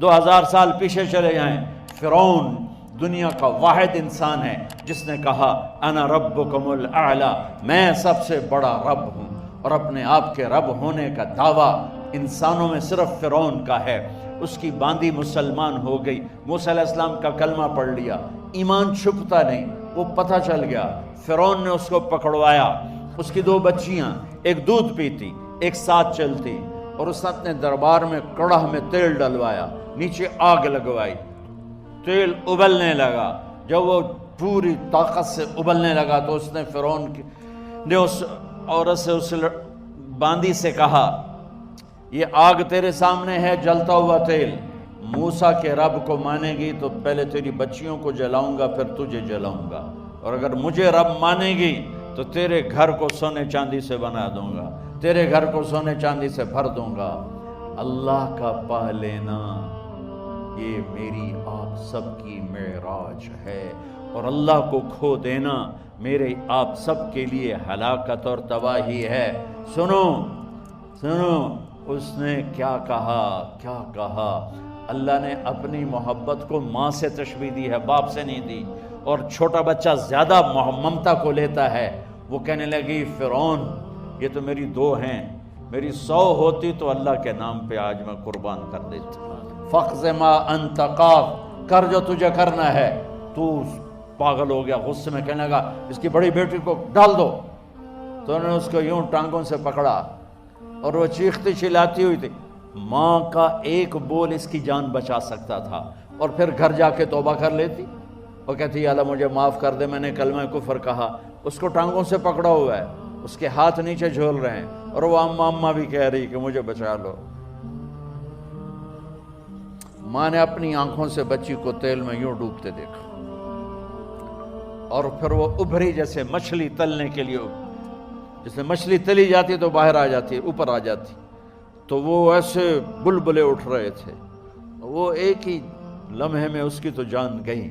2000 سال پیچھے چلے جائیں، فرعون دنیا کا واحد انسان ہے جس نے کہا انا ربکم الاعلی، میں سب سے بڑا رب ہوں، اور اپنے آپ کے رب ہونے کا دعویٰ انسانوں میں صرف فرعون کا ہے۔ اس کی باندی مسلمان ہو گئی، موسیٰ علیہ السلام کا کلمہ پڑھ لیا، ایمان چھپتا نہیں، وہ پتہ چل گیا۔ فرعون نے اس کو پکڑوایا، اس کی 2 بچیاں، ایک دودھ پیتی ایک ساتھ چلتی، اور اس نے اپنے دربار میں کڑاہ میں تیل ڈلوایا، نیچے آگ لگوائی، تیل ابلنے لگا۔ جب وہ پوری طاقت سے ابلنے لگا تو اس نے فرعون نے اس عورت سے، اس باندی سے کہا یہ آگ تیرے سامنے ہے، جلتا ہوا تیل، موسیٰ کے رب کو مانے گی تو پہلے تیری بچیوں کو جلاؤں گا پھر تجھے جلاؤں گا، اور اگر مجھے رب مانے گی تو تیرے گھر کو سونے چاندی سے بنا دوں گا، تیرے گھر کو سونے چاندی سے بھر دوں گا۔ اللہ کا پا لینا یہ میری آپ سب کی معراج ہے، اور اللہ کو کھو دینا میرے آپ سب کے لیے ہلاکت اور تباہی ہے۔ سنو سنو، اس نے کیا کہا؟ اللہ نے اپنی محبت کو ماں سے تشبیہ دی ہے، باپ سے نہیں دی، اور چھوٹا بچہ زیادہ ممتا کو لیتا ہے۔ وہ کہنے لگی فرعون یہ تو میری 2 ہیں، میری 100 ہوتی تو اللہ کے نام پہ آج میں قربان کر دیتا۔ فَقْضِ مَا أَنْتَ قَاضٍ، کر جو تجھے کرنا ہے۔ تو پاگل ہو گیا، غصے میں کہنے لگا اس کی بڑی بیٹی کو ڈال دو۔ تو انہوں نے اس کو یوں ٹانگوں سے پکڑا اور وہ چیختی چلاتی ہوئی تھی۔ ماں کا ایک بول اس کی جان بچا سکتا تھا، اور پھر گھر جا کے توبہ کر لیتی، وہ کہتی اللہ مجھے معاف کر دے، میں نے کلمہ کفر کہا۔ اس کو ٹانگوں سے پکڑا ہوا ہے، اس کے ہاتھ نیچے جھول رہے ہیں، اور وہ اماں بھی کہہ رہی کہ مجھے بچا لو۔ ماں نے اپنی آنکھوں سے بچی کو تیل میں یوں ڈوبتے دیکھا، اور پھر وہ ابھری جیسے مچھلی تلنے کے لیے، جیسے مچھلی تلی جاتی تو باہر آ جاتی، اوپر آ جاتی، تو وہ ایسے بلبلے اٹھ رہے تھے۔ وہ ایک ہی لمحے میں اس کی تو جان گئی،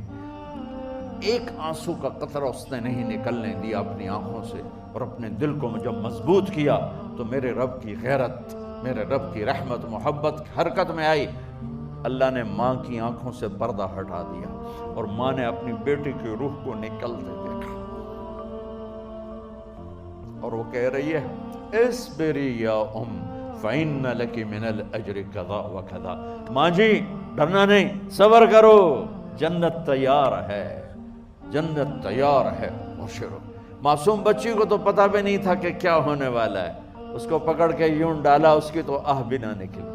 ایک آنسو کا قطرہ اس نے نہیں نکلنے دیا اپنی آنکھوں سے، اور اپنے دل کو جب مضبوط کیا تو میرے رب کی غیرت، میرے رب کی رحمت محبت حرکت میں آئی۔ اللہ نے ماں کی آنکھوں سے پردہ ہٹا دیا، اور ماں نے اپنی بیٹی کی روح کو نکلتے دیکھا، اور وہ کہہ رہی ہے اصبری یا فإن لک من الأجر کذا وکذا، ماں جی ڈرنا نہیں، صبر کرو، جنت تیار ہے، جنت تیار ہے۔ معصوم بچی کو تو پتہ بھی نہیں تھا کہ کیا ہونے والا ہے، اس کو پکڑ کے یوں ڈالا، اس کی تو آہ بھی نہ نکلی،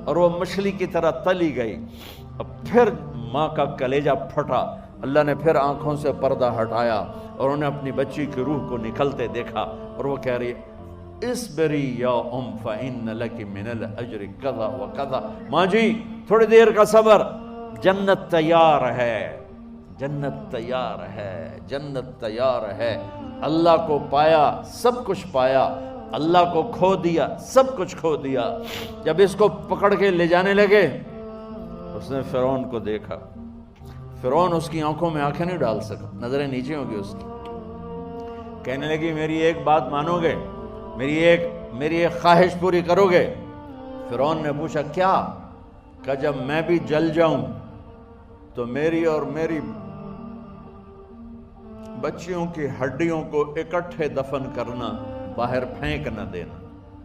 اور وہ مچھلی کی طرح تلی گئی۔ اب پھر ماں کا کلیجہ پھٹا، اللہ نے پھر آنکھوں سے پردہ ہٹایا، اور انہیں اپنی بچی کی روح کو نکلتے دیکھا، اور وہ کہہ رہی ہے اصبری یا فإن لک من الأجر کذا وکذا، ماں جی تھوڑی دیر کا صبر، جنت تیار ہے، جنت تیار ہے، جنت تیار ہے۔ اللہ کو پایا سب کچھ پایا، اللہ کو کھو دیا سب کچھ کھو دیا۔ جب اس کو پکڑ کے لے جانے لگے، اس نے فرعون کو دیکھا، فرعون اس کی آنکھوں میں آنکھیں نہیں ڈال سکا، نظریں نیچے ہوں گی اس کی۔ کہنے لگی میری ایک بات مانو گے، میری ایک خواہش پوری کرو گے؟ فرعون نے پوچھا کیا؟ کہ جب میں بھی جل جاؤں تو میری اور میری بچیوں کی ہڈیوں کو اکٹھے دفن کرنا، باہر پھینک نہ دینا،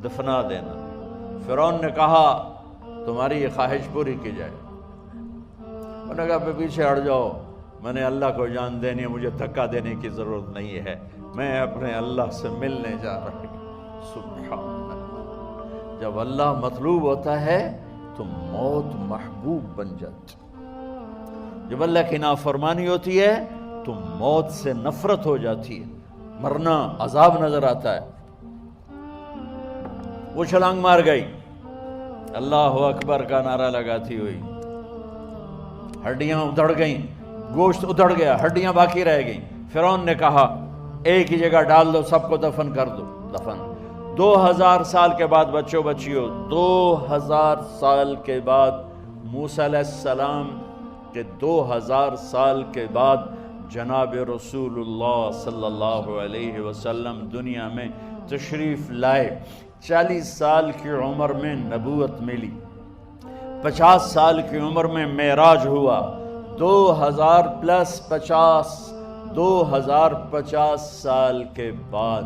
دفنا دینا۔ فرعون نے کہا تمہاری یہ خواہش پوری کی جائے۔ انہوں نے کہا پیچھے ہٹ جاؤ، میں نے اللہ کو جان دینی ہے، مجھے دھکا دینے کی ضرورت نہیں ہے، میں اپنے اللہ سے ملنے جا رہا ہوں۔ سبحان اللہ، جب اللہ مطلوب ہوتا ہے تو موت محبوب بن جاتی، جب اللہ کی نافرمانی ہوتی ہے تو موت سے نفرت ہو جاتی ہے، مرنا عذاب نظر آتا ہے۔ وہ چھلانگ مار گئی، اللہ اکبر کا نعرہ لگاتی ہوئی، ہڈیاں ادھڑ گئیں، گوشت ادھڑ گیا، ہڈیاں باقی رہ گئیں۔ فرعون نے کہا ایک ہی جگہ ڈال دو، سب کو دفن کر دو، دفن۔ 2000 سال کے بعد بچوں بچیوں، 2000 سال کے بعد موسیٰ علیہ السلام کے 2000 سال کے بعد جناب رسول اللہ صلی اللہ علیہ وسلم دنیا میں تشریف لائے۔ 40 سال کی عمر میں نبوت ملی، 50 سال کی عمر میں معراج ہوا، 2050 سال کے بعد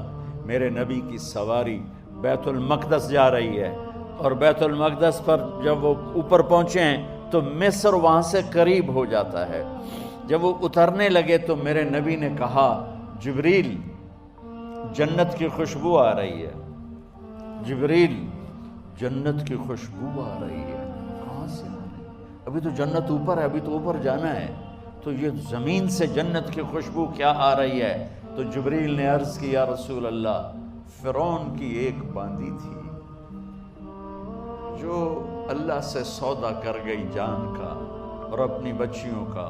میرے نبی کی سواری بیت المقدس جا رہی ہے، اور بیت المقدس پر جب وہ اوپر پہنچے ہیں تو مصر وہاں سے قریب ہو جاتا ہے۔ جب وہ اترنے لگے تو میرے نبی نے کہا جبریل جنت کی خوشبو آ رہی ہے، جبریل جنت کی خوشبو آ رہی ہے، کہاں سے آ رہی ہے؟ ابھی تو جنت اوپر ہے، ابھی تو اوپر جانا ہے، تو یہ زمین سے جنت کی خوشبو کیا آ رہی ہے؟ تو جبریل نے عرض کی یا رسول اللہ، فرعون کی ایک باندی تھی جو اللہ سے سودا کر گئی جان کا اور اپنی بچیوں کا،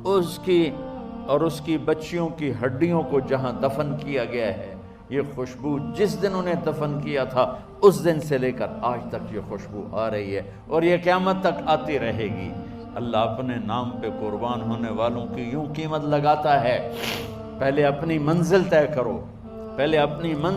اس کی بچیوں کی ہڈیوں کو جہاں دفن کیا گیا ہے، یہ خوشبو جس دن انہیں دفن کیا تھا اس دن سے لے کر آج تک یہ خوشبو آ رہی ہے، اور یہ قیامت تک آتی رہے گی۔ اللہ اپنے نام پہ قربان ہونے والوں کی یوں قیمت لگاتا ہے، پہلے اپنی منزل طے کرو، پہلے اپنی منزل